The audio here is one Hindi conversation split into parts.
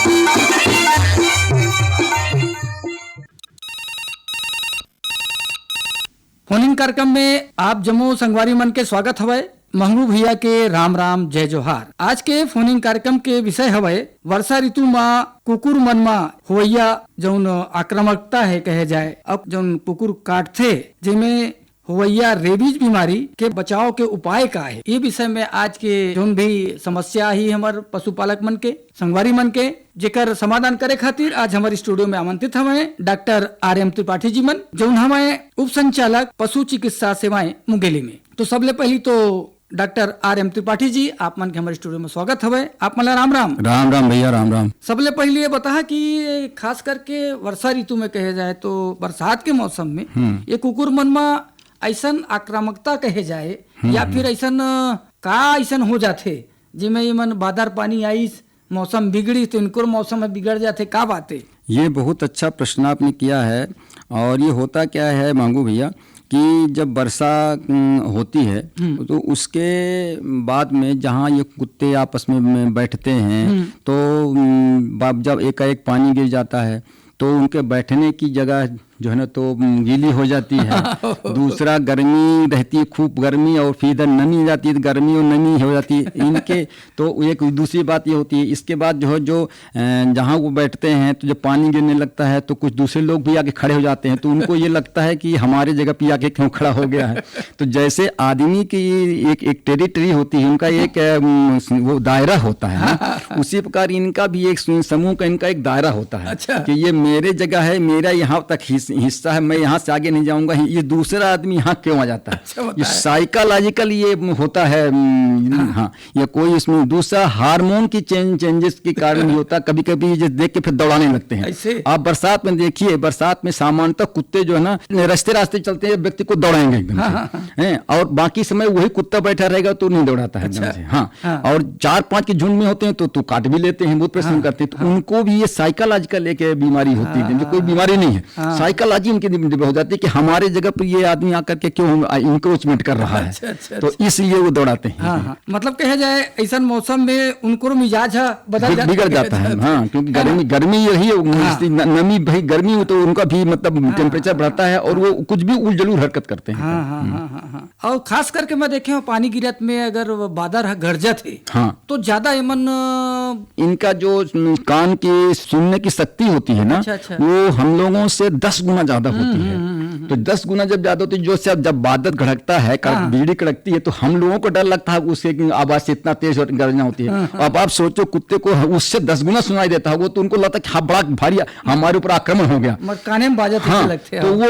फोन कार्यक्रम में आप जम्मू संगवारी मन के स्वागत हवय। महबूब भैया के राम राम जय जोहार। आज के फोन कार्यक्रम के विषय हवय वर्षा ऋतु में कुकुर मन में होइया जौन आक्रामकता है कहे जाए। अब जौन कुकुर काटथे जेमे होइया रेबीज बीमारी के बचाव के उपाय का है, ये विषय में आज के जौन भी समस्या ही हमारे पशुपालक मन के संगवारी मन के जेकर समाधान करे खातिर आज हमारे स्टूडियो में आमंत्रित हमें डॉक्टर आर.एम. त्रिपाठी जी मन, जौन हमें उप संचालक पशु चिकित्सा सेवाएं मुंगेली में। तो सबले पहली तो डॉक्टर आर.एम. त्रिपाठी जी, आप मन के हमारे स्टूडियो में स्वागत हवे। आप मला राम राम। राम राम भैया, राम राम। सबले पहले ये बता कि खास करके वर्षा ऋतु में कहे जाए तो बरसात के मौसम में ये कुकुर मन में ऐसन आक्रामकता कहे जाए या फिर ऐसन का ऐसन हो जाते जिसमें ये मन बादर पानी आईस मौसम बिगड़ी तो इनको मौसम में बिगड़ जाते, का बात है? ये बहुत अच्छा प्रश्न आपने किया है। और ये होता क्या है मांगू भैया कि जब वर्षा होती है तो उसके बाद में जहाँ ये कुत्ते आपस में बैठते हैं तो जब एकाएक पानी गिर जाता है तो उनके बैठने की जगह जो है ना तो गीली हो जाती है। दूसरा गर्मी रहती है, खूब गर्मी, और फिर इधर नमी जाती है, गर्मी और नमी हो जाती है इनके। तो एक दूसरी बात ये होती है, इसके बाद जो है जो जहाँ वो बैठते हैं तो जब पानी गिरने लगता है तो कुछ दूसरे लोग भी आके खड़े हो जाते हैं, तो उनको ये लगता है कि हमारे जगह पे आके क्यों खड़ा हो गया है। तो जैसे आदमी की एक टेरिटरी होती है, उनका एक वो दायरा होता है ना, उसी प्रकार इनका भी एक समूह का इनका एक दायरा होता है। अच्छा। कि ये मेरे जगह है, मेरा यहाँ तक हिस्सा है, मैं यहाँ से आगे नहीं जाऊंगा, ये दूसरा आदमी यहाँ क्यों आ जाता है। अच्छा, ये साइकोलॉजिकल ये होता है। हाँ, ये कोई इसमें दूसरा हार्मोन की चेंजेस के कारण भी होता है। कभी कभी ये देख के फिर दौड़ाने लगते हैं। आप बरसात में देखिए, बरसात में सामान्यतः कुत्ते जो है ना रास्ते रास्ते चलते हैं, व्यक्ति को दौड़ाएंगे एकदम से, और बाकी समय वही कुत्ता बैठा रहेगा तो नहीं दौड़ाता है एकदम से। हाँ, और 4-5 के झुंड में होते हैं तो काट भी लेते हैं, बहुत परेशान करते हैं। तो उनको भी ये साइकोलॉजिकल एक बीमारी होती है, जो कोई बीमारी नहीं है, साइकोलॉजी इनकी हो जाती है कि हमारे जगह पर ये आदमी आकर के क्यों इंक्रोचमेंट कर रहा है। अच्छा, तो इसलिए वो दौड़ाते हैं। हाँ। मतलब कहा जाए ऐसा मौसम में उनको मिजाज बिगड़ जाता है। हाँ, क्योंकि गर्मी यही है, नमी भाई गर्मी हो तो उनका भी मतलब टेम्परेचर बढ़ता है और वो कुछ भी उलझुल हरकत करते हैं। हाँ। और खास करके मैं देखे पानी गिरत में अगर बादर गरजत है, हाँ, तो ज्यादा इनका जो कान की सुनने की शक्ति होती है ना, अच्छा। वो हम लोगों से 10 गुना ज्यादा होती है। तो 10 गुना जब ज्यादा होती है, जो से जब बादल घड़कता है, बिजली कड़कती है, तो हम लोगों को डर लगता है उसके आवाज से इतना तेज गर्जना होती है। अब आप सोचो कुत्ते को उससे 10 गुना सुनाई देता है, वो तो उनको लगता है कि बड़ा भारी हमारे ऊपर आक्रमण हो गया, काने में बाजत लगते हैं। तो वो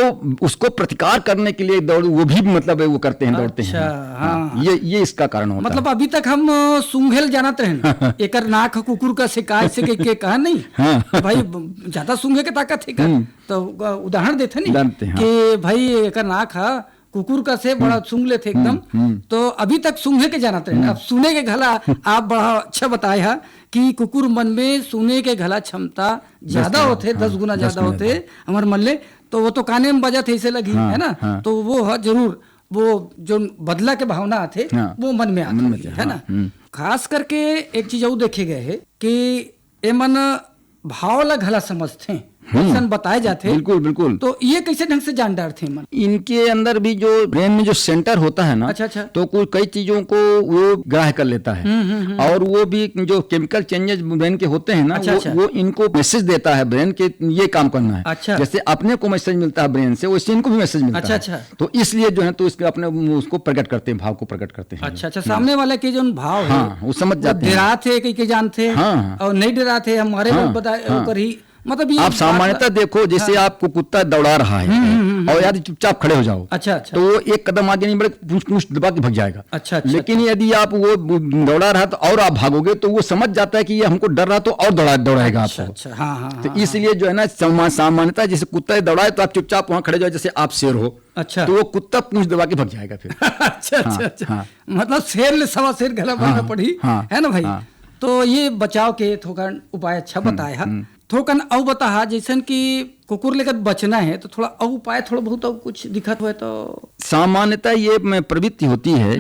उसको प्रतिकार करने के लिए वो भी मतलब वो करते हैं, दौड़ते हैं। ये इसका कारण होता है। मतलब अभी तक हम सूंघेल जानते हैं एक नाक कुकुर का शिकायत से के कहा नहीं भाई ज्यादा सूंघे के ताकत है, तो उदाहरण देते नहीं कि भाई एक नाक है कुकुर का से बड़ा सूंघ लेते एकदम। तो अभी तक सूंघे के जानते हैं। अब सुने के घला आप बड़ा अच्छा बताए है कि कुकुर मन में सुने के घला क्षमता ज्यादा होते, 10 गुना ज्यादा होते हमारे मन ले। तो वो तो काने में बजा थे ऐसे लगी है ना, तो वो जरूर वो जो बदला के भावना आते वो मन में आते है ना। खास करके एक चीज और देखे गए है कि ये मन भाव ला घला समझते हैं, बताए जाते हैं। बिल्कुल। तो ये कैसे ढंग से जान डार थे मन? इनके अंदर भी जो ब्रेन में जो सेंटर होता है ना, अच्छा। तो कई चीजों को वो ग्राह्य कर लेता है। और वो भी जो केमिकल चेंजेस ब्रेन के होते हैं ना, वो इनको मैसेज देता है ब्रेन के ये काम करना है। अच्छा। जैसे अपने को मैसेज मिलता है ब्रेन से, वैसे इनको भी मैसेज मिलता है। अच्छा। तो इसलिए जो है तो इसके अपने उसको प्रकट करते हैं, भाव को प्रकट करते हैं। अच्छा। सामने वाले के जो भाव है वो समझ जाते हैं, डरा थे कई जानते और नहीं डरा थे हमारे बताए। मतलब आप सामान्यतः देखो, जैसे आपको कुत्ता दौड़ा रहा है और यदि चुपचाप खड़े हो जाओ, अच्छा, तो वो एक कदम आगे नहीं बढ़े, पूछ दबा के भाग जाएगा। अच्छा। लेकिन यदि आप वो दौड़ा रहा तो और आप भागोगे तो वो समझ जाता है कि ये हमको डर रहा, तो और दौड़ाएगा आपको। अच्छा। हाँ। तो इसलिए जो है ना सामान्यतः जैसे कुत्ता दौड़ाए तो आप चुपचाप वहां खड़े जाओ, जैसे आप शेर हो। अच्छा। तो वो कुत्ता पूछ दबा के भाग जाएगा फिर। अच्छा। मतलब शेर ले सवा शेर गला बनना पड़ी है ना भाई। तो ये बचाव के थोड़ा उपाय अच्छा बताया। थोकन औ बता जैसन कि कुकुर लेकर बचना है तो थोड़ा और उपाय थोड़ा बहुत और कुछ दिक्कत हुआ तो सामान्यतः ये प्रवृत्ति होती है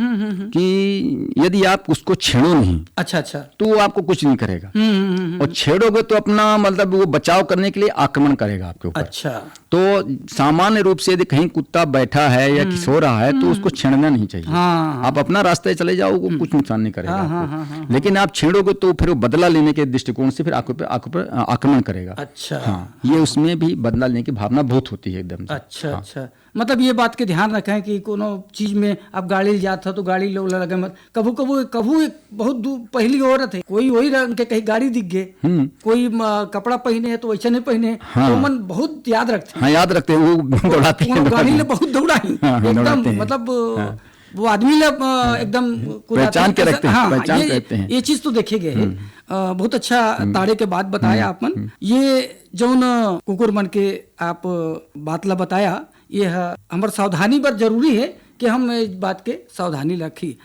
कि यदि आप उसको छेड़ो नहीं अच्छा अच्छा तो वो आपको कुछ नहीं करेगा, और छेड़ोगे तो अपना मतलब वो बचाव करने के लिए आक्रमण करेगा आपके ऊपर। अच्छा तो सामान्य रूप से यदि कहीं कुत्ता बैठा है या सो रहा है तो उसको छेड़ना नहीं चाहिए। हाँ। आप अपना रास्ते चले जाओ, वो कुछ नुकसान नहीं करेगा आपको। लेकिन आप छेड़ोगे तो फिर वो बदला लेने के दृष्टिकोण से फिर आपके ऊपर आक्रमण करेगा। अच्छा हाँ, ये उसमें भी बदला लेने की भावना बहुत होती है एकदम से। अच्छा अच्छा, मतलब ये बात के ध्यान रखें कि कोनो चीज में आप गाड़ी जाता तो गाड़ी लोग लगे मत। कभू कभू कभू एक बहुत दूर पहली औरत है, कोई वही रंग के कहीं गाड़ी दिख गए, कोई कपड़ा पहने है तो वैसे नहीं पहने। हाँ। तो मन बहुत याद रखते हैं। हाँ, याद रखते हैं, वो दौड़ाती है गाड़ी ले बहुत दौड़ाई एकदम, मतलब वो आदमी ले एकदम पहचान के रखते हैं। हाँ, पहचान के रखते हैं। ये चीज तो देखे गए है। बहुत अच्छा ताड़े के बात बताया आपन। ये जौन कुकुर मन के आप बात ला बताया, ये हमार सावधानी पर जरूरी है कि हम इस बात के सावधानी रखी।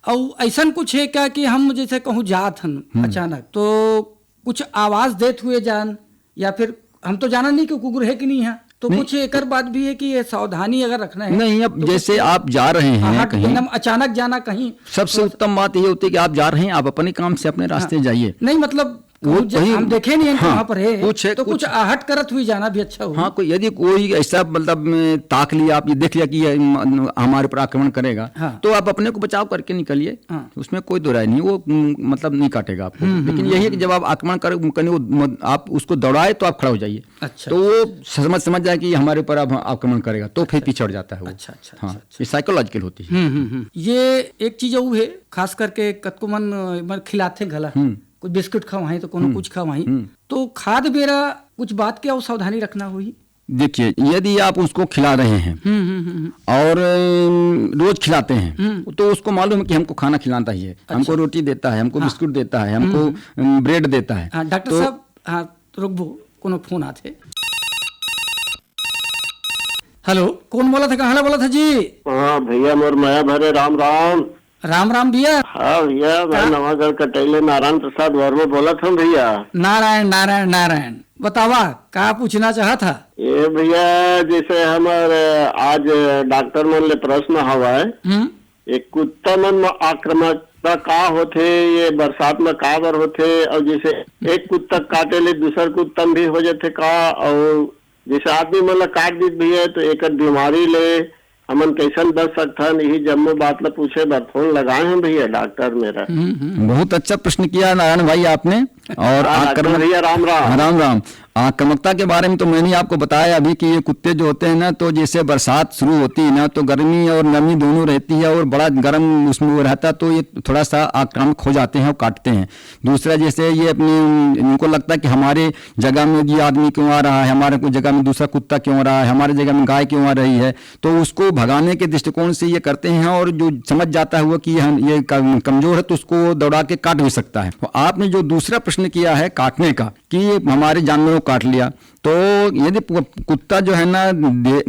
और ऐसा कुछ है क्या कि हम जैसे कहूँ जात हन अचानक तो कुछ आवाज देते हुए जान, या फिर हम तो जाना नहीं कि कुकुर है कि नहीं है, तो कुछ एक बात भी है कि ये सावधानी अगर रखना है नहीं। अब तो जैसे आप जा रहे हैं कहीं, एकदम अचानक जाना कहीं, सबसे उत्तम बात ये होती है कि आप जा रहे हैं, आप अपने काम से अपने रास्ते जाइए। नहीं मतलब हम देखे नहीं कहाँ पर है, तो कुछ आहट करत हुई जाना भी अच्छा हो। हाँ, कोई यदि कोई ऐसा मतलब ताक लिया, आप ये देख लिया कि ये हमारे ऊपर आक्रमण करेगा, तो आप अपने को बचाव करके निकलिए। उसमें कोई दो राय नहीं, वो मतलब नहीं काटेगा आपको। लेकिन यही है कि जब आप आक्रमण करें, आप उसको दौड़ाए तो आप खड़ा हो जाइए। अच्छा, तो वो समझ जाए कि हमारे ऊपर अब आक्रमण करेगा, तो फिर पीछे हट जाता है वो। अच्छा अच्छा, हाँ, ये साइकोलॉजिकल होती है। ये एक चीज वो है, खास करके कतको मन खिलाते गला, कुछ बिस्कुट खवाई तो कोनो कुछ खवाई, तो खाद बेरा कुछ बात की और सावधानी रखना हुई। देखिए, यदि आप उसको खिला रहे हैं और रोज खिलाते हैं तो उसको मालूम है कि हमको खाना खिलाता ही है। अच्छा। हमको रोटी देता है, हमको बिस्कुट देता है, हमको ब्रेड देता है। डॉक्टर साहब, हाँ रुकबो, कोनो फोन आते। हेलो, कौन बोला था, कहाँ बोला था जी? हाँ भैया, मोर माया भरे राम राम। राम राम भैया। हाँ भैया, मैं नवागढ़ कटैले नारायण प्रसाद वर्मा बोला था भैया। नारायण नारायण नारायण, बतावा का पूछना चाहा था? ये भैया, जैसे हमारे आज डॉक्टर मन ले प्रश्न हवा है, एक कुत्ता मन में आक्रामकता का होथे, ये बरसात में का बर होथे, और जैसे एक कुत्ता काटे ले दूसर कुत्ता भी हो जाते का, और जैसे आदमी मतलब काट दी भी है तो एक बीमारी ले हमन कैसन बच सकता है, यही जम्मू बात ला पूछे बार फोन लगाए हैं भैया डॉक्टर मेरा। बहुत अच्छा प्रश्न किया नारायण भाई आपने। और भैया राम राम। राम राम। आक्रामकता के बारे में तो मैंने आपको बताया अभी कि ये कुत्ते जो होते हैं ना, तो जैसे बरसात शुरू होती है ना, तो गर्मी और नमी दोनों रहती है और बड़ा गर्म उसमें वो रहता है, तो ये थोड़ा सा आक्रामक हो जाते हैं और काटते हैं। दूसरा, जैसे ये अपनी इनको लगता है कि हमारे जगह में ये आदमी क्यों आ रहा है, हमारे जगह में दूसरा कुत्ता क्यों आ रहा है, हमारे जगह में गाय क्यों आ रही है, तो उसको भगाने के दृष्टिकोण से ये करते हैं। और जो समझ जाता है हुआ कि ये कमजोर है तो उसको दौड़ा के काट भी सकता है। तो आपने जो दूसरा प्रश्न किया है काटने का, कि हमारे जानवरों काट लिया, तो यदि कुत्ता जो है ना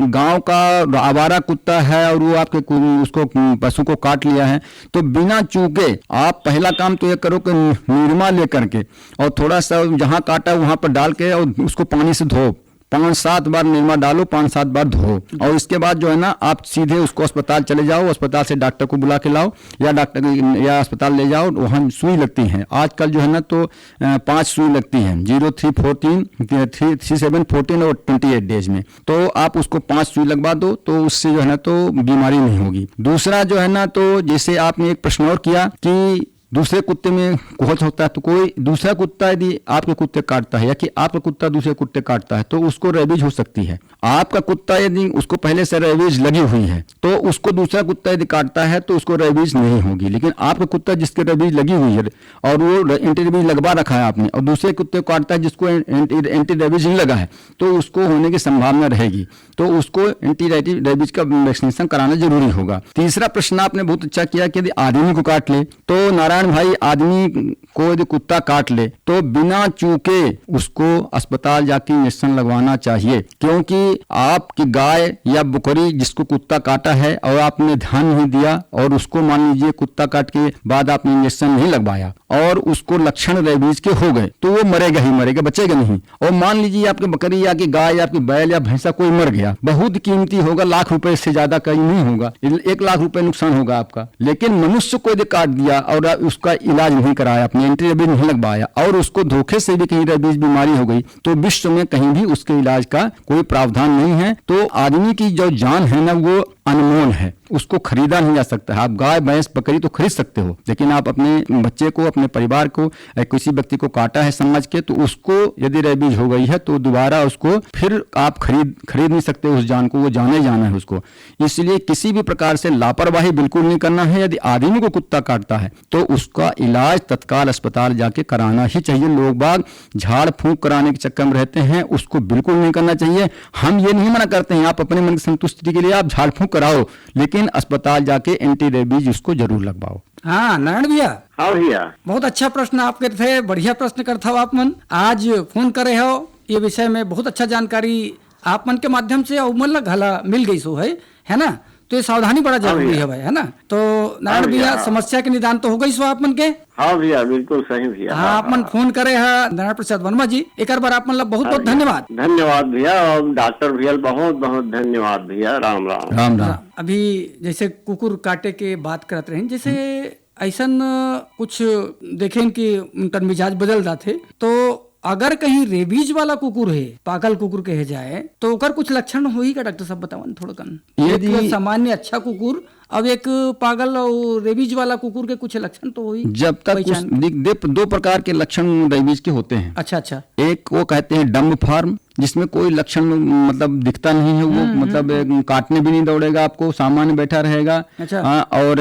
गांव का आवारा कुत्ता है और वो आपके उसको पशु को काट लिया है, तो बिना चूके आप पहला काम तो ये करो कि निरमा लेकर के और थोड़ा सा जहां काटा वहां पर डाल के और उसको पानी से धो, 5-7 बार निरमा डालो, 5-7 बार धो, और इसके बाद जो है ना आप सीधे उसको अस्पताल चले जाओ, अस्पताल से डॉक्टर को बुला के लाओ या अस्पताल ले जाओ, वहाँ सुई लगती है। आजकल जो है ना तो 5 सुई लगती है, 0, 3, 14, 3, 7, 14 और 28 डेज में। तो आप उसको 5 सुई लगवा दो, तो उससे जो है ना तो बीमारी नहीं होगी। दूसरा जो है ना, तो जैसे आपने एक प्रश्न और किया कि दूसरे कुत्ते में कोहत होता है, तो कोई दूसरा कुत्ता यदि आपके कुत्ते काटता है या कि आपका कुत्ता दूसरे कुत्ते काटता है तो उसको रेबीज हो सकती है। आपका कुत्ता यदि उसको पहले से रेबीज लगी हुई है तो उसको दूसरा कुत्ता यदि काटता है तो उसको रेबीज नहीं होगी। लेकिन आपका कुत्ता जिसके रेबीज लगी हुई है और वो एंटी रेबीज लगवा रखा है आपने, और दूसरे कुत्ते को काटता है जिसको एंटी रेबीज नहीं लगा है, तो उसको होने की संभावना रहेगी। तो उसको एंटी रेबीज का वैक्सीनेशन कराना जरूरी होगा। तीसरा प्रश्न आपने बहुत अच्छा किया कि यदि आदमी को काट ले, तो नारायण नारायण भाई, आदमी को यदि कुत्ता काट ले तो बिना चूके उसको अस्पताल जाके इंजेक्शन लगवाना चाहिए, क्योंकि आपकी गाय या बकरी जिसको कुत्ता काटा है और आपने ध्यान नहीं दिया और उसको मान लीजिए कुत्ता काट के बाद आपने इंजेक्शन नहीं लगवाया और उसको लक्षण रेबीज के हो गए तो वो मरेगा ही मरेगा, बचेगा नहीं। और मान लीजिए आपकी बकरी या की गाय या आपकी बैल या भैंसा कोई मर गया, बहुत कीमती होगा, लाख रुपए से ज्यादा कहीं नहीं होगा, 1 लाख रुपए नुकसान होगा आपका। लेकिन मनुष्य को यदि काट दिया और उसका इलाज नहीं कराया, अपने एंटी रेबीज नहीं लगवाया और उसको धोखे से भी कहीं रेबीज बीमारी हो गई तो विश्व में कहीं भी उसके इलाज का कोई प्रावधान नहीं है। तो आदमी की जो जान है ना वो अनमोल है, उसको खरीदा नहीं जा सकता है। आप गाय भैंस बकरी तो खरीद सकते हो, लेकिन आप अपने बच्चे को, अपने परिवार को, किसी व्यक्ति को काटा है समझ के तो उसको यदि रेबीज हो गई है तो दोबारा उसको फिर आप खरीद नहीं सकते उस जान को, वो जाने जाना है उसको। इसलिए किसी भी प्रकार से लापरवाही बिल्कुल नहीं करना है। यदि आदमी को कुत्ता काटता है तो उसका इलाज तत्काल अस्पताल जाके कराना ही चाहिए। लोग बाग झाड़ फूंक कराने के चक्कर में रहते हैं, उसको बिल्कुल नहीं करना चाहिए। हम ये नहीं मना करते हैं, आप अपने मन की संतुष्टि के लिए आप झाड़ फूंक कराओ, लेकिन अस्पताल जाके एंटी रेबीज उसको जरूर लगवाओ। हाँ नारायण भैया, हाँ भैया, बहुत अच्छा प्रश्न आपके थे, बढ़िया प्रश्न करता हो आप मन। आज फोन करे हो ये विषय में बहुत अच्छा जानकारी आप मन के माध्यम से उमल घला मिल गई सो है ना। तो ये सावधानी बड़ा जरूरी है भाई, है ना। तो नारायण भैया समस्या के निदान तो हो गई सो आप मन के। हाँ भैया, बिल्कुल सही भैया। हाँ, आप मन फोन करे है नारायण प्रसाद वर्मा जी, एक बार आप मतलब बहुत बहुत धन्यवाद। धन्यवाद भैया, और डॉक्टर भैया बहुत बहुत धन्यवाद भैया। राम राम। राम राम। अभी जैसे कुकुर काटे के बात करते रहे, जैसे ऐसा कुछ देखें कि उनका मिजाज बदल जाते, तो अगर कहीं रेबीज वाला कुकुर है, पागल कुकुर कहे जाए, तो ओकर कुछ लक्षण होई का डॉक्टर साहब बतावन थोड़ा कन। एक सामान्य अच्छा कुकुर अब एक पागल और रेबीज वाला कुकुर के कुछ लक्षण तो हुई। जब तक 2 प्रकार के लक्षण रेबीज के होते हैं। अच्छा। एक वो कहते हैं डम्ब फॉर्म, जिसमें कोई लक्षण मतलब दिखता नहीं है, वो मतलब काटने भी नहीं दौड़ेगा, आपको सामान्य बैठा रहेगा। अच्छा। और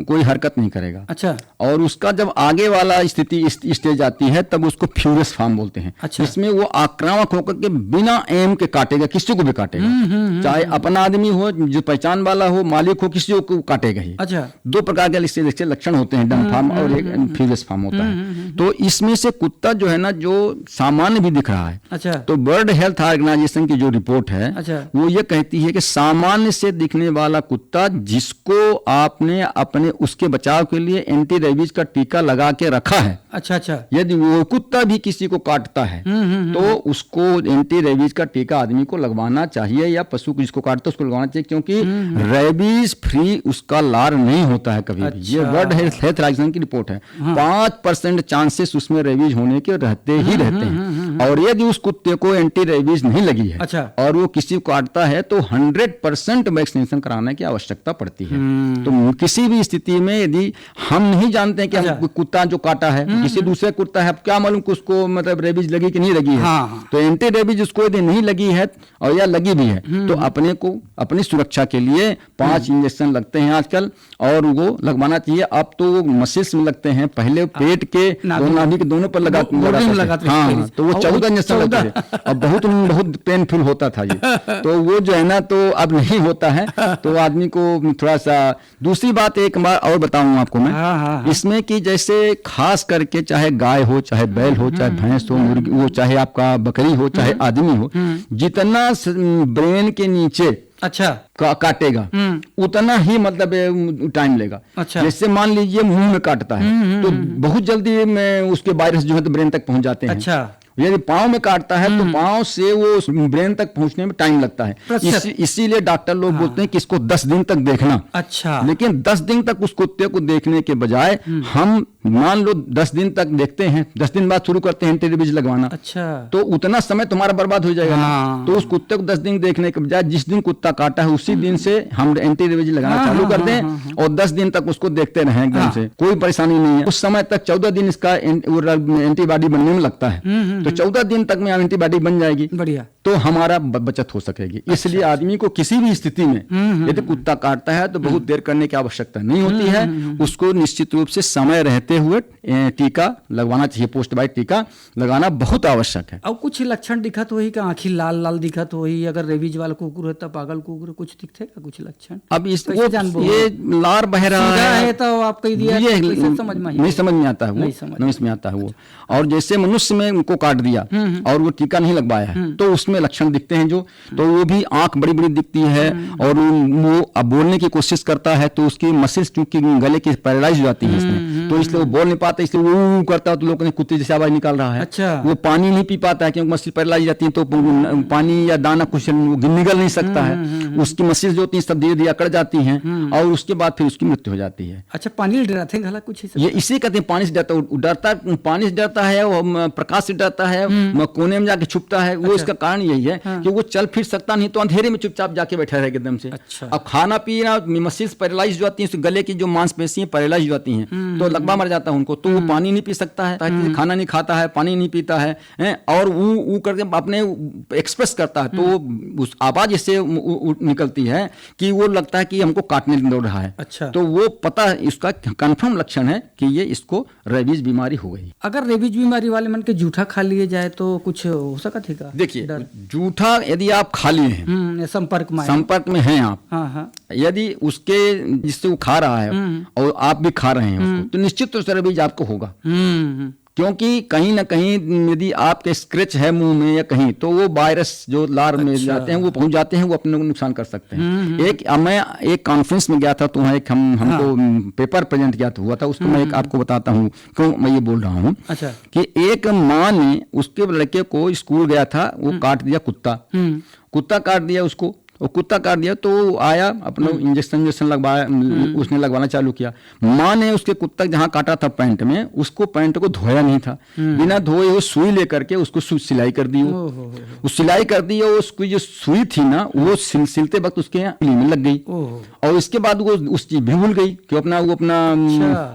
कोई हरकत नहीं करेगा। अच्छा। और उसका जब आगे वाला स्थिति स्टेज आती है तब उसको फ्यूरियस फॉर्म बोलते हैं। अच्छा। इसमें वो आक्रामक होकर के बिना एम के काटेगा, किसी को भी काटेगा, चाहे अपना आदमी हो, जो पहचान वाला हो, मालिक हो, किसी को काटेगा ही। अच्छा। 2 प्रकार के लक्षण होते हैं, डम्ब फॉर्म और एक फ्यूरियस फॉर्म होता है। तो इसमें से कुत्ता जो है ना, जो सामान्य भी दिख रहा है। अच्छा। तो वर्ल्ड हेल्थ ऑर्गेनाइजेशन की जो रिपोर्ट है, अच्छा, वो ये कहती है कि सामान्य से दिखने वाला कुत्ता जिसको आपने अपने उसके बचाव के लिए एंटी रेबीज का टीका लगा के रखा है, अच्छा, यदि वो कुत्ता भी किसी को काटता है तो उसको एंटी रेबीज का टीका आदमी को लगवाना चाहिए, या पशु को जिसको काटता है उसको लगवाना चाहिए, क्योंकि रेबीज फ्री उसका लार नहीं होता है कभी भी। ये वर्ल्ड हेल्थ ऑर्गेनाइजेशन की रिपोर्ट है। 5% चांसेस उसमें रेबीज होने के रहते ही रहते हैं। और यदि उस कुत्ते को एंटी रेबीज नहीं लगी है, अच्छा, और वो किसी को काटता है तो 100% वैक्सीनेशन कराने की आवश्यकता पड़ती है। तो किसी भी स्थिति में यदि हम नहीं जानते हैं कि हम कुत्ता जो काटा है किसी दूसरे कुत्ता है, अब क्या मालूम कि उसको मतलब रेबीज लगी कि नहीं लगी है। तो एंटी रेबीज उसको यदि नहीं लगी है और या लगी भी है तो अपने को अपनी सुरक्षा के लिए 5 इंजेक्शन लगते हैं आजकल, और वो लगवाना चाहिए। अब तो वो मसल्स में लगते हैं, पहले पेट के नाभि के दोनों पर लगाते हैं। हाँ, तो वो 14 इंजेक्शन लगते थे। अब बहुत पेनफुल होता था ये, तो वो जो है ना तो अब नहीं होता है। तो आदमी को थोड़ा सा, दूसरी बात एक बार और बताऊं आपको मैं इसमें कि जैसे खास करके चाहे गाय हो, चाहे बैल हो, चाहे भैंस हो, मुर्गी हो, चाहे आपका बकरी हो, चाहे आदमी हो, जितना ब्रेन के नीचे अच्छा काटेगा उतना ही मतलब टाइम लेगा। अच्छा। जैसे मान लीजिए मुंह में काटता है तो बहुत जल्दी में उसके वायरस जो है तो ब्रेन तक पहुंच जाते हैं। अच्छा। यदि पाँव में काटता है तो पाँव से वो ब्रेन तक पहुंचने में टाइम लगता है। इसीलिए डॉक्टर लोग बोलते हैं कि इसको 10 दिन तक देखना। अच्छा। लेकिन 10 दिन तक उस कुत्ते को देखने के बजाय हम मान लो 10 दिन तक देखते हैं, 10 दिन बाद शुरू करते हैं एंटी रेबीज लगवाना। अच्छा। तो उतना समय तुम्हारा बर्बाद हो जाएगा ना। तो उस कुत्ते को 10 दिन देखने के बजाय जिस दिन कुत्ता काटा है उसी दिन से हम एंटी रेबीज लगाना चालू कर दें और 10 दिन तक उसको देखते रहें एकदम से, कोई परेशानी नहीं है। उस समय तक 14 दिन इसका एंटीबॉडी बनने में लगता है, तो 14 दिन तक में एंटीबॉडी बन जाएगी। बढ़िया। तो हमारा बचत हो सकेगी। इसलिए आदमी को किसी भी स्थिति में यदि कुत्ता काटता है तो बहुत देर करने की आवश्यकता नहीं होती है। उसको निश्चित रूप से समय रहते हुए टीका लगवाना चाहिए, पोस्ट बाइट टीका लगाना बहुत आवश्यक है। अब कुछ लक्षण दिखत होई का, आँखी लाल लाल दिखत होई, अगर रेबीज वाला कुकुर है तो पागल कुकुर कुछ दिखते का कुछ लक्षण? अब ये लार बह रहा है तो आप कह दिया समझ में नहीं समझ में आता है, वो नहीं समझ में आता है वो। और जैसे मनुष्य में उनको काट दिया और वो टीका नहीं लगवाया है तो उसमें लक्षण दिखते हैं जो, तो वो भी आंख बड़ी बड़ी दिखती है और वो अब बोलने की कोशिश करता है तो उसकी मसल्स क्योंकि गले की पैरालाइज हो जाती है इसमें, तो इसलिए वो बोल नहीं पाता, इसलिए वो करता है तो लोग कुत्ते जैसे आवाज निकाल रहा है। अच्छा। वो पानी नहीं पी पाता है क्योंकि मसल पैरालाइज जाती है, तो पानी या दाना कुछ निगल नहीं सकता है, उसकी मसल्स जो होती है सब धीरे धीरे अकड़ जाती हैं और उसके बाद फिर उसकी मृत्यु हो जाती है। अच्छा, पानी डराते हैं कुछ ये इसे कहते हैं पानी से डरता, पानी से डरता है, वो प्रकाश से डरता है, कोने में जाके छुपता है। वो इसका कारण यही है कि वो चल फिर सकता नहीं तो अंधेरे में चुपचाप जाके बैठा रहेगा एकदम से। अच्छा। अब खाना पीना मसल्स पैरालाइज हो जाती हैं, गले की जो मांसपेशियां पैरालाइज हो जाती हैं तो लगभग मर जाता है उनको, तो वो पानी नहीं पी सकता है, खाना नहीं खाता है, पानी नहीं पीता है और वो करके अपने एक्सप्रेस करता है, तो उस आवाज इससे निकलती है कि वो लगता है कि हमको काटने दौड़ रहा है। अच्छा। तो वो पता इसका कंफर्म लक्षण है कि ये इसको रेबीज बीमारी हो गई। अगर रेबीज बीमारी वाले मन के जूठा खा लिए जाए तो कुछ हो सकता है? देखिए, जूठा यदि आप खा लिए हैं, संपर्क में हैं आप, हाँ। यदि उसके जिससे वो खा रहा है और आप भी खा रहे हैं उसको, तो निश्चित रूप से रेबीज आपको होगा। क्योंकि कहीं ना कहीं यदि आपके स्क्रैच है मुंह में या कहीं, तो वो वायरस जो लार में जाते हैं वो पहुंच जाते हैं, वो अपने को नुकसान कर सकते हैं। मैं एक कॉन्फ्रेंस में गया था तो वहाँ एक हमको पेपर प्रेजेंट किया हुआ था, उसको मैं एक आपको बताता हूँ क्यों मैं ये बोल रहा हूँ। अच्छा। कि एक माँ ने उसके लड़के को स्कूल गया था, वो काट दिया कुत्ता काट दिया उसको, वो कुत्ता काट दिया तो आया अपना इंजेक्शन लगवाया, उसने लगवाना चालू किया। माँ ने उसके कुत्ता जहाँ काटा था पैंट में, उसको पैंट को धोया नहीं था, बिना धोए वो सुई लेकर के उसको सिलाई कर दी। वो सिलाई कर दी और उसकी जो सुई थी ना वो सिलते वक्त उसके उंगली में लग गई और इसके बाद वो उस चीज भी भूल गई कि वो अपना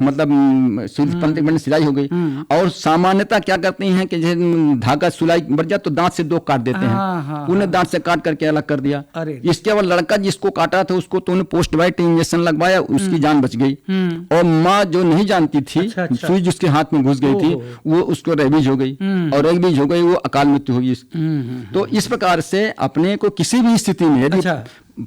मतलब सिलाई हो गई। और सामान्यतः क्या करते हैं कि धागा सिलाई बढ़ जाए तो दांत से दो काट देते हैं, उन्हें दांत से काट करके अलग कर दिया। इसके बाद लड़का जिसको काटा था उसको तो उन्हें पोस्ट बाइट इंजेक्शन लगवाया, उसकी जान बच गई। और माँ जो नहीं जानती थी, सुई जिसके हाथ में घुस गई थी, वो उसको रेबीज हो गई और रेबीज हो गई, वो अकाल मृत्यु होगी। तो इस प्रकार से अपने को किसी भी स्थिति में यदि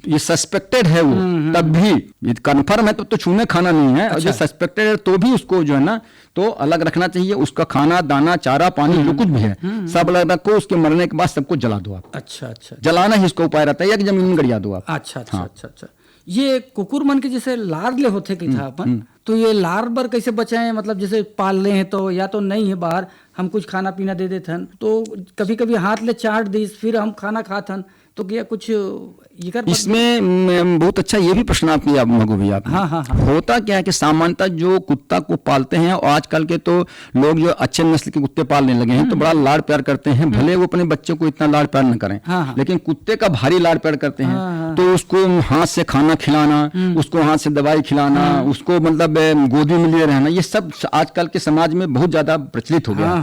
ये सस्पेक्टेड है वो तब भी, ये कन्फर्म है तो छूने खाना नहीं है। और जो सस्पेक्टेड है तो भी उसको जो है ना तो अलग रखना चाहिए। उसका खाना दाना चारा पानी जो कुछ भी है सब अलग रखो, उसके मरने के बाद सबको जला दो आप। अच्छा। जलाना ही इसका उपाय रहता है या कि जमीन में गड़िया दो आप। अच्छा। ये कुकुर मन के जैसे लार ले होते कि था अपन, तो ये लार बर कैसे बचाएं? मतलब जैसे पाल ले हैं तो या तो नहीं है बाहर, हम कुछ खाना पीना दे देते हैं तो कभी कभी हाथ ले चाट दी फिर हम खाना खाते हैं, तो क्या कुछ ये कर इसमें बहुत अच्छा ये भी प्रश्न आप किया मगू भैया। हाँ। होता क्या है कि सामान्यतः जो कुत्ता को पालते हैं और आजकल के तो लोग जो अच्छे नस्ल के कुत्ते पालने लगे हैं तो बड़ा लाड़ प्यार करते हैं, भले वो अपने बच्चों को इतना लाड़ प्यार न करें, लेकिन कुत्ते का भारी लाड़ प्यार करते हैं। तो उसको हाथ से खाना खिलाना, उसको हाथ से दवाई खिलाना, उसको मतलब गोदी में लिए रहना, ये सब आजकल के समाज में बहुत ज्यादा प्रचलित हो गया।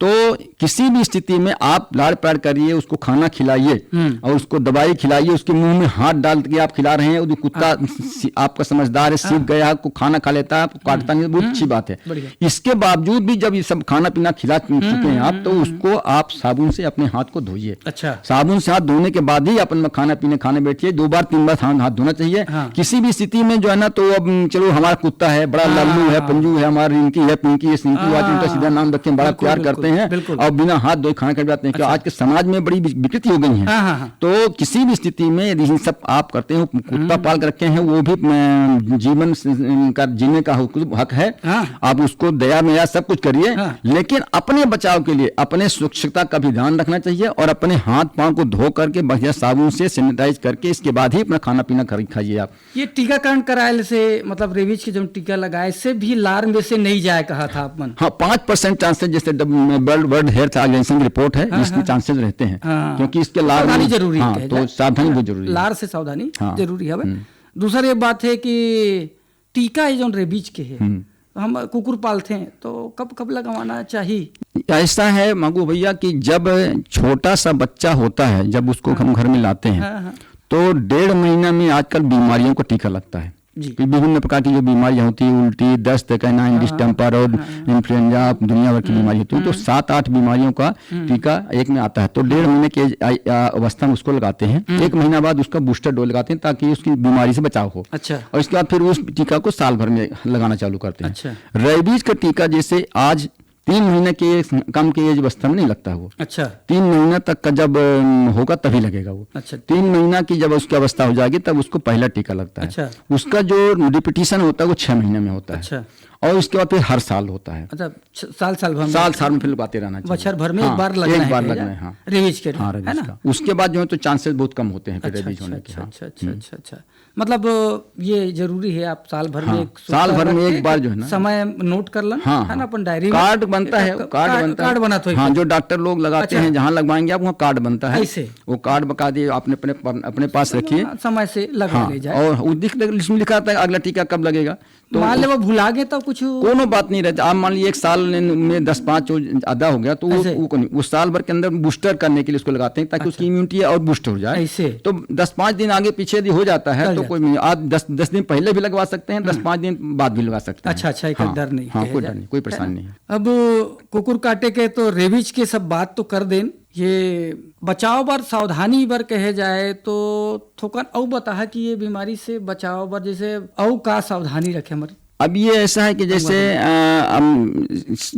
तो किसी भी स्थिति में आप लाड़ प्यार करिए, उसको खाना खिलाइए और उसको दवाई खिलाइए, उसके मुंह में हाथ डाल के आप खिला रहे हैं, वो कुत्ता आपका समझदार है, सीख गया, आपको खाना खा लेता है, आपको काटता नहीं, बहुत अच्छी बात है। इसके बावजूद भी जब ये सब खाना पीना खिला चुके हैं आप, तो उसको आप साबुन से अपने हाथ को धोइए। अच्छा। साबुन से हाथ धोने के बाद ही अपन खाना पीने खाने बैठिए, 2 बार 3 बार हाथ धोना चाहिए। किसी भी स्थिति में जो है ना, तो अब चलो हमारा कुत्ता है, बड़ा लल्लू है, पंजू है, हमारी रिंकी है, पिंकी है, सिंकी, उल्टा सीधा नाम रखे, बड़ा प्यार करते हैं और बिना हाथ धोए खाना खा जाते हैं। क्योंकि आज के समाज में बड़ी विकृति हो गई है। तो किसी भी स्थिति में यदि सब आप करते हो, कुत्ता पाल कर रखे हैं, वो भी जीवन का जीने का हक है। आप उसको दया मेया सब कुछ करिए, लेकिन अपने बचाव के लिए अपने सुरक्षिता का भी ध्यान रखना चाहिए और अपने हाथ पांव को धो करके बढ़िया साबुन से सैनिटाइज करके इसके बाद ही अपना खाना पीना खाइए आप। ये टीकाकरण कराए से मतलब रेबीज के जो टीका लगाए से भी लार में से नहीं जाए कहा था अपन। हाँ, 5% चांसेस, जैसे वर्ल्ड हेल्थ ऑर्गेनाइजेशन की रिपोर्ट है, इसके चांसेस रहते हैं। क्योंकि इसके लार जरूरी है, तो सावधानी बहुत जरूरी है, लार से सावधानी जरूरी है। दूसरी एक बात है कि टीका जो रेबीज के है हम कुकुर पालते हैं तो कब कब लगवाना चाहिए? ऐसा है मंगू भैया कि जब छोटा सा बच्चा होता है, जब उसको हम घर में लाते हैं, हाँ, हाँ। तो 1.5 महीना में आजकल बीमारियों का टीका लगता है जी। कि विभिन्न प्रकार की जो बीमारियां होती है, उल्टी, दस्त, कहना, डिस्टेम्पर और इन्फ्लुएंजा, दुनिया भर की बीमारी होती है, तो 7-8 बीमारियों का टीका एक में आता है। तो 1.5 महीने की अवस्था में उसको लगाते हैं। 1 महीना बाद उसका बूस्टर डोज लगाते हैं ताकि उसकी बीमारी से बचाव हो। अच्छा। और इसके बाद फिर उस टीका को साल भर में लगाना चालू करते हैं। अच्छा। रेबीज का टीका जैसे आज 3 महीने के कम की एज अवस्था में नहीं लगता वो। अच्छा। 3 महीना तक का जब होगा तभी लगेगा वो। अच्छा। 3 महीना की जब उसकी अवस्था हो जाएगी तब उसको पहला टीका लगता है। अच्छा। उसका जो रिपीटिशन होता है वो 6 महीने में होता है। अच्छा। और उसके बाद फिर हर साल होता है। अच्छा, साल भर में, साल में फिर लगाते रहना चाहिए। बछर भर में हाँ, एक बार लगना है, एक बार लगना है। हाँ, रेबीज के, हाँ, है रेबीज ना? का। उसके बाद जो है तो चांसेस बहुत कम होते हैं फिर अच्छा, रेबीज अच्छा, होने के। अच्छा, हाँ। अच्छा, अच्छा, अच्छा, अच्छा। मतलब ये जरूरी है आप साल भर में हाँ, एक साल भर में रख एक के बार जो है ना, समय नोट कर लेना, हाँ, है ना, अपन डायरी में कार्ड बनता है, कार्ड बना तो हाँ, जो डॉक्टर लोग लगाते अच्छा। हैं, जहाँ लगवाएंगे आप वहाँ कार्ड बनता है। ऐसे? वो कार्ड बका दिए आपने अपने पास रखिए। समय से लगा हाँ, ले जाए। और इसमें लिखा रहता है अगला टीका कब लगेगा। तो मान ले वो भुला गए तो कुछ कोनो बात नहीं रहती। आप मान लीजिए 1 साल में 10-5 आधा हो गया तो वो साल भर के अंदर बूस्टर करने के लिए उसको लगाते हैं ताकि उसकी इम्यूनिटी और बूस्ट हो जाए। ऐसे तो 10-5 दिन आगे पीछे यदि हो जाता है तो कोई आप 10 दिन पहले भी लगवा सकते हैं, 10-5 दिन बाद भी लगा सकते हैं। अच्छा, अच्छा, एक हाँ, डर नहीं, हाँ, कहे कोई जाए, डर नहीं, कोई परेशानी नहीं है। अब कुकुर काटे के तो रेबीज के सब बात तो कर देन, ये बचाव बर सावधानी बर कहे जाए तो थोकन औ बता कि ये बीमारी से बचाव बर जैसे औ का सावधानी रखे हमारे। अब ये ऐसा है कि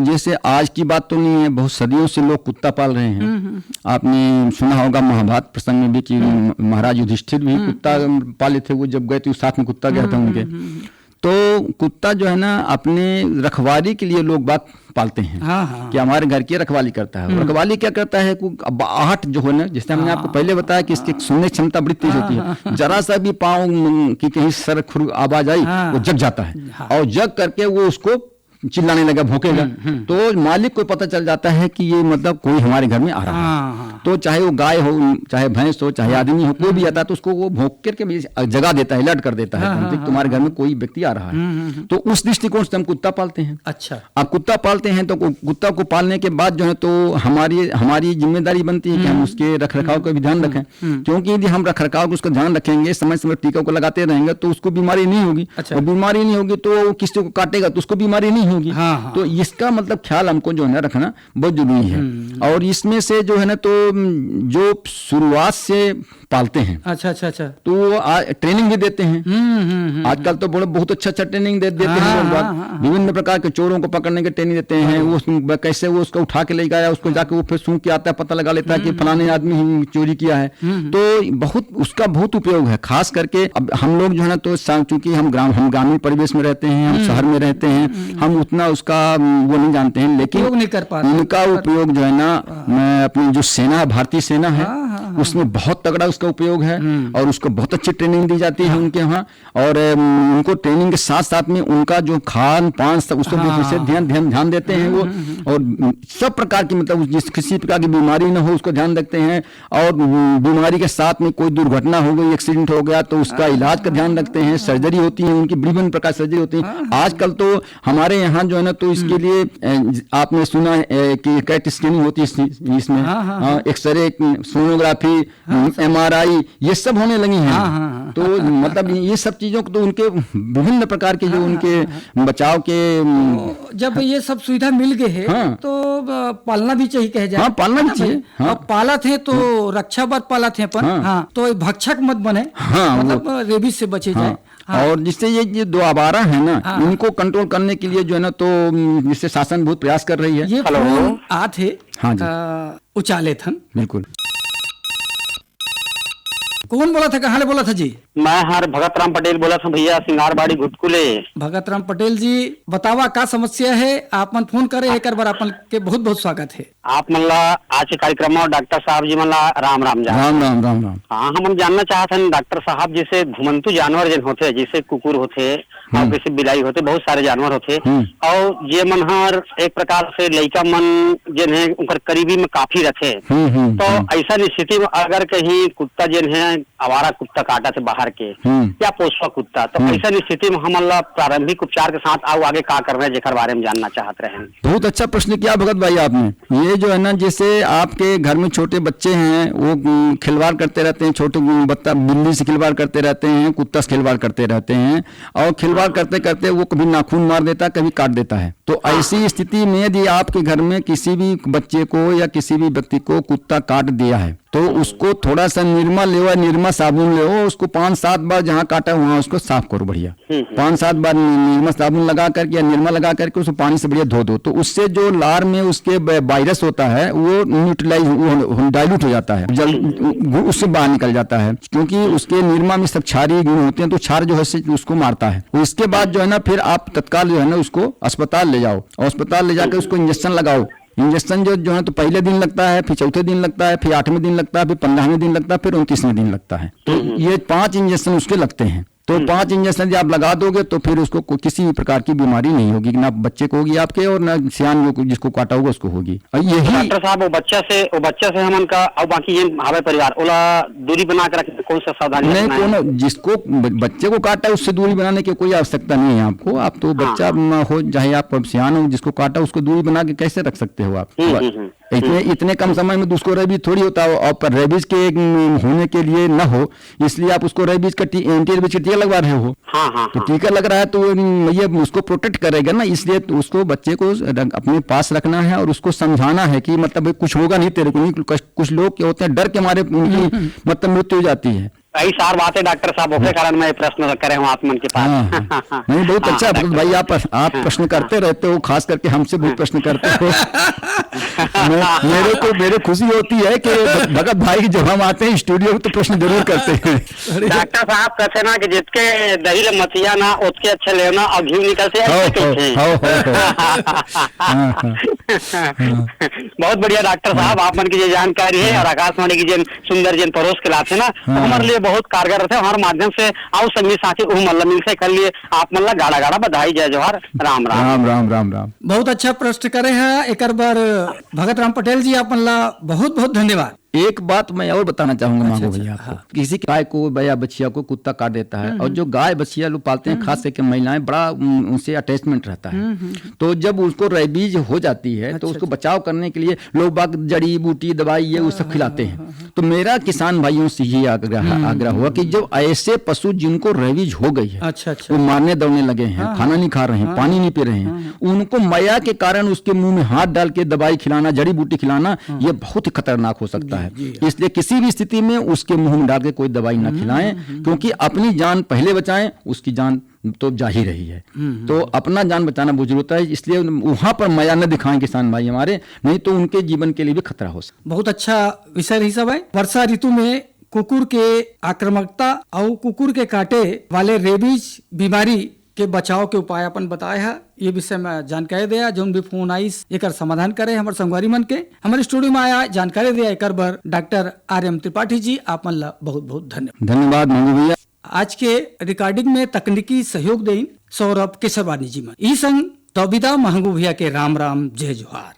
जैसे आज की बात तो नहीं है, बहुत सदियों से लोग कुत्ता पाल रहे हैं। आपने सुना होगा महाभारत प्रसंग में भी कि महाराज युधिष्ठिर भी कुत्ता पाले थे। वो जब गए थे साथ में कुत्ता गया था उनके। तो कुत्ता जो है ना अपने रखवाली के लिए लोग बात पालते हैं। हाँ, हाँ। कि हमारे घर की रखवाली करता है। रखवाली क्या करता है, आहट जो है ना, जैसे हमने आपको पहले बताया कि इसकी सुनने की क्षमता बड़ी तेज होती है। जरा सा भी पाँव की कहीं सर खुर आवाज आई वो जग जाता है। और जग करके वो उसको चिल्लाने लगा, भौंकेगा। तो मालिक को पता चल जाता है कि ये मतलब कोई हमारे घर में आ रहा है। तो चाहे वो गाय हो, चाहे भैंस हो, चाहे आदमी हो, कोई भी आता है तो उसको वो भौंक करके जगा देता है, अलर्ट कर देता है कि तुम्हारे घर में कोई व्यक्ति आ रहा है। तो उस दृष्टिकोण से हम कुत्ता पालते हैं। अच्छा। आप कुत्ता पालते हैं तो कुत्ता को पालने के बाद जो है तो हमारी जिम्मेदारी बनती है कि हम उसके रखरखाव का भी ध्यान रखें। क्योंकि यदि हम रखरखाव को उसका ध्यान रखेंगे, समय समय टीका को लगाते रहेंगे तो उसको बीमारी नहीं होगी। और बीमारी नहीं होगी तो किसी को काटेगा तो उसको बीमारी नहीं होगी। हाँ। तो इसका मतलब ख्याल हमको जो है ना रखना बहुत जरूरी है। और इसमें से जो है ना तो जो शुरुआत से पालते हैं, अच्छा अच्छा अच्छा, तो वो ट्रेनिंग भी देते हैं। आजकल तो बहुत अच्छा ट्रेनिंग देते हैं लोग। विभिन्न प्रकार के चोरों को पकड़ने की ट्रेनिंग देते हैं। वो कैसे वो उसको उठा के ले गया, उसको जाके वो फिर सूंघ के आता है, पता लगा लेता है कि फलाने आदमी ही चोरी किया है। तो उसका बहुत उपयोग है। खास करके अब हम लोग जो है ना तो चूंकि हम ग्रामीण परिवेश में रहते हैं, हम शहर में रहते हैं, हम उतना उसका वो नहीं जानते हैं, लेकिन नहीं कर पाते। उनका उपयोग जो है ना, मैं अपनी जो सेना, भारतीय सेना है, उसमें बहुत तगड़ा उसका उपयोग है। और उसको बहुत अच्छी ट्रेनिंग दी जाती है उनके यहाँ। और उनको ट्रेनिंग के साथ साथ में उनका जो खान पान सब उसको ध्यान देते हैं वो। और सब प्रकार की मतलब जिस किसी प्रकार की बीमारी ना हो उसको ध्यान रखते हैं। और बीमारी के साथ में कोई दुर्घटना हो गई, एक्सीडेंट हो गया तो उसका इलाज का ध्यान रखते हैं। सर्जरी होती है उनकी, विभिन्न प्रकार सर्जरी होती है। आजकल तो हमारे यहाँ जो है ना तो इसके लिए आपने सुना है कि कैट स्कैनिंग होती है इसमें, एक्सरे, सोनोग्राफी, MRI, ये सब होने लगी हैं। तो मतलब ये सब चीजों को तो उनके विभिन्न प्रकार के जो उनके बचाव के जब ये सब सुविधा मिल गए है तो पालना भी चाहिए कहे जाए। हाँ, पालना भी चाहिए। अब पाला थे तो रक्षा बर पाला थे अपन। हाँ, तो भक्षक मत बने, मतलब रेबीज से बचे जाए। और जिससे ये दो आवारा है ना, इनको कंट्रोल करने के लिए जो है ना तो जिससे शासन बहुत प्रयास कर रही है। ये फोन आ थे उचाले थन। बिल्कुल। कौन बोला था, कहाँ ले बोला था जी? मैं हर भगत राम पटेल बोला था भैया, सिंगारबाड़ी घुटकुले। भगत राम पटेल जी बतावा का समस्या है, आप मन फोन करे एक बार, अपन के बहुत बहुत स्वागत है। आप मनला आज के कार्यक्रम में डॉक्टर साहब जी मनला राम राम जा। राम राम राम राम। हाँ, हम जानना चाहते हैं डॉक्टर साहब, जैसे घुमंतु जानवर जन होते, जैसे कुकुर होते और जैसे बिलाई होते, बहुत सारे जानवर होते, और ये मन हर एक प्रकार से लइका मन जिन है उनकर करीबी में काफी रखे। तो ऐसा स्थिति में अगर कहीं कुत्ता जिन है आवारा कुत्ता काटा से बाहर के या पोसवा कुत्ता, तो ऐसा स्थिति में हम प्रारंभिक उपचार के साथ आओ आगे का करना है जेकर बारे में जानना चाहत रहे। बहुत अच्छा प्रश्न किया भगत भाई आपने। ये जो है ना, जैसे आपके घर में छोटे बच्चे हैं, वो खिलवाड़ करते रहते हैं, छोटे बच्चा बिल्ली से खिलवाड़ करते रहते हैं, कुत्ता से खिलवाड़ करते रहते हैं, और खिलवाड़ करते करते वो कभी नाखून मार देता है, कभी काट देता है। तो ऐसी स्थिति में यदि आपके घर में किसी भी बच्चे को या किसी भी व्यक्ति को कुत्ता काट दिया है, तो उसको थोड़ा सा निरमा ले, निरमा साबुन ले, उसको 5-7 बार जहाँ काटा वहाँ उसको साफ करो बढ़िया। 5-7 बार निरमा साबुन लगा करके या निरमा लगा करके उसको पानी से बढ़िया धो दो। तो उससे जो लार में उसके वायरस होता है वो न्यूट्रलाइज डाइल्यूट हो जाता है, जल उससे बाहर निकल जाता है, क्योंकि उसके निरमा में सब क्षारीय गुण होते हैं, तो क्षार जो है उसको मारता है। इसके बाद जो है ना, फिर आप तत्काल जो है ना उसको अस्पताल ले जाओ, और अस्पताल ले जाकर उसको इंजेक्शन लगाओ। इंजेक्शन जो है तो पहले दिन लगता है, फिर चौथे दिन लगता है, फिर 8वें दिन लगता है, फिर 15वें दिन लगता है, फिर 29वें दिन लगता है। तो ये 5 इंजेक्शन उसके लगते हैं। तो 5 इंजेक्शन जब आप लगा दोगे तो फिर उसको किसी भी प्रकार की बीमारी नहीं होगी, ना बच्चे को होगी आपके, और ना सियान जिसको काटा होगा उसको होगी। और यही डॉक्टर साहब वो बच्चा से हमन का और बाकी ये हमारे परिवार ओला दूरी बना कर रखने कौन सा सावधानी नहीं, कोनो जिसको बच्चे को काटा है उससे दूरी बनाने की कोई आवश्यकता नहीं है आपको। आप तो बच्चा हो चाहे आप सियान हो, जिसको काटा उसको दूरी बना के कैसे रख सकते हो आप? इतने कम समय में उसको रेबीज थोड़ी होता हो, और पर रेबीज के होने के लिए न हो, इसलिए आप उसको रेबीज का एंटी रेबीज का टीका लगवा रहे हो। तो टीका लग रहा है तो ये उसको प्रोटेक्ट करेगा ना, इसलिए तो उसको बच्चे को अपने पास रखना है और उसको समझाना है कि मतलब कुछ होगा नहीं तेरे को नहीं। कुछ लोग क्या होते हैं, डर के मारे उनकी मतलब मृत्यु हो जाती है। कई सार बातें डॉक्टर साहब उसके कारण मैं प्रश्न करे हूँ आत्मन के पास। नहीं, बहुत अच्छा भाई, आप प्रश्न करते रहते हो, खास करके हमसे बहुत प्रश्न करते हो। मेरे खुशी होती है कि भगत भाई जब हम आते हैं स्टूडियो में तो प्रश्न जरूर करते हैं। डॉक्टर साहब कहते ना कि जिसके दही ले मतिया ना उसके अच्छे लेना और घी निकल से बहुत बढ़िया डॉक्टर साहब, आप मन की जो जानकारी है और आकाशवाणी की जो सुंदर जिन परोस के लाते ना, हमारे लिए बहुत कारगर रहते हैं। हमारे माध्यम से आओ संगी साथी मल्ला मिल से कर लिए आप मल्ला गाड़ा गाड़ा बधाई, जय जोहार, राम राम राम राम राम राम। बहुत अच्छा प्रश्न करे हैं एक बार भगत राम पटेल जी, आप मल्ला बहुत बहुत धन्यवाद। एक बात मैं और बताना चाहूंगा मांगो भैया आपको। किसी गाय को या बछिया को कुत्ता काट देता है, और जो गाय बछिया लोग पालते हैं खास करके महिलाएं, बड़ा उनसे अटैचमेंट रहता है। तो जब उसको रेबीज हो जाती है तो उसको बचाव करने के लिए लोग बाग जड़ी बूटी दवाई ये सब खिलाते हैं। तो मेरा किसान भाइयों से ये आग्रह हुआ कि जब ऐसे पशु जिनको रेबीज हो गई है, वो मारने दौड़ने लगे हैं, खाना नहीं खा रहे हैं, पानी नहीं पी रहे हैं, उनको माया के कारण उसके मुंह में हाथ डाल के दवाई खिलाना, जड़ी बूटी खिलाना, ये बहुत ही खतरनाक हो सकता है। इसलिए किसी भी स्थिति में उसके मुंह में डाल के कोई दवाई ना खिलाएं, क्योंकि अपनी जान पहले बचाएं, उसकी जान तो जा ही रही है। तो अपना जान बचाना बहुत जरूरत है, इसलिए वहां पर माया न दिखाएं किसान भाई हमारे, नहीं तो उनके जीवन के लिए भी खतरा हो सकता। बहुत अच्छा विषय रही सब है। वर्षा ऋतु में कुकुर के आक्रामकता और कुकुर के काटे वाले रेबीज बीमारी के बचाव के उपाय अपन बताए है। ये विषय में जानकारी दिया, जो भी फोन आई एक समाधान करे हमारे संगवारी मन के। हमारे स्टूडियो में आया जानकारी दिया एक बार डॉक्टर आर्यम त्रिपाठी जी, आप मन ला बहुत बहुत धन्यवाद मंगू भैया। आज के रिकॉर्डिंग में तकनीकी सहयोग दें सौरभ केसरवानी जी मन। ई संग तौबिदा महंगू भैया के राम राम, जय जोहार।